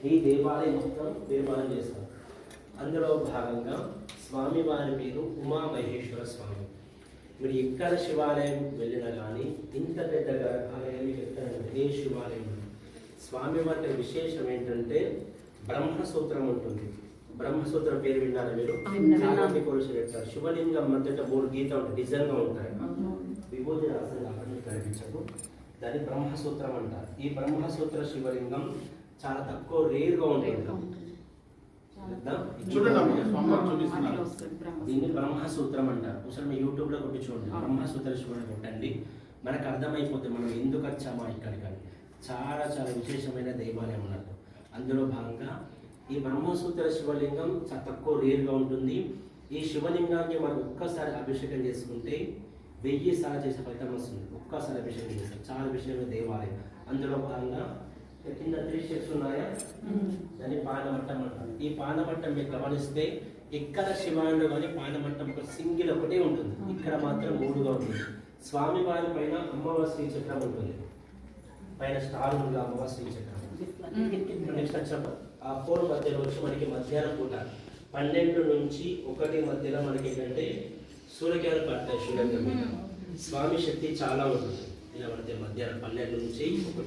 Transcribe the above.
ఈ దేవాలయం మొత్తం నిర్మాణం చేస్తారు. అందులో భాగంగా స్వామి వారి పేరు ఉమామహేశ్వర స్వామి. మీరు ఎక్కడ శివాలయం వెళ్ళినా కానీ ఇంత పెద్ద గర్భాలయం ఎక్కడ ఏ శివాలయం స్వామి వారి విశేషం ఏంటంటే బ్రహ్మసూత్రం ఉంటుంది. బ్రహ్మసూత్రం పేరు విన్నారు మీరు? చాలా మంది కొలుసు పెట్టారు. శివలింగం మధ్య 3 గీత ఉంటాయి, డిజైన్గా ఉంటాయి. విభూతి రాసం కాబట్టి కనిపించదు. దాన్ని బ్రహ్మసూత్రం అంటారు. ఈ బ్రహ్మసూత్ర శివలింగం చాలా తక్కువ రేర్గా ఉంటుంది. దీన్ని బ్రహ్మసూత్రం అంటారు. ఒకసారి మీ యూట్యూబ్లో కొట్టి చూడండి, బ్రహ్మసూత్ర శివలింగం కొట్టండి, మనకు అర్థమైపోతుంది మనం ఎందుకు వచ్చామా ఇక్కడికని. చాలా చాలా విశేషమైన దేవాలయం అన్నట్టు. అందులో భాగంగా ఈ బ్రహ్మసూత్ర శివలింగం చాలా తక్కువ రేర్గా ఉంటుంది. ఈ శివలింగాన్ని మనం ఒక్కసారి అభిషేకం చేసుకుంటే 1000 సార్లు చేసే ఫలితం వస్తుంది. ఒక్కసారి అభిషేకం చేస్తాం. చాలా విషయమైన దేవాలయం. అందులో భాగంగా కింద 3 స్టెప్స్ ఉన్నాయా, దాన్ని పానమట్టం అంటారు. ఈ పానమట్టం మీరు గమనిస్తే ఇక్కడ శివాలయంలో కానీ పానమట్టం ఒక సింగిల్ ఒకటే ఉంటుంది, ఇక్కడ మాత్రం 3గా ఉంటుంది. స్వామి వారి పైన అమ్మవారి శ్రీ చక్రం ఉంటుంది, పైన స్టార్ ఉంది అమ్మవారి శ్రీ చక్రం. నెక్స్ట్ వచ్చాము ఆ 4 మధ్యలో వచ్చి మనకి మధ్యాహ్నం పూట 12 నుంచి 1 మధ్యలో మనకి ఏంటంటే సూర్యకిరణాలు పడతాయి. శివలింగం మీద స్వామి శక్తి చాలా ఉంటుంది. ఇలా పడితే మధ్యాహ్నం 12 నుంచి 1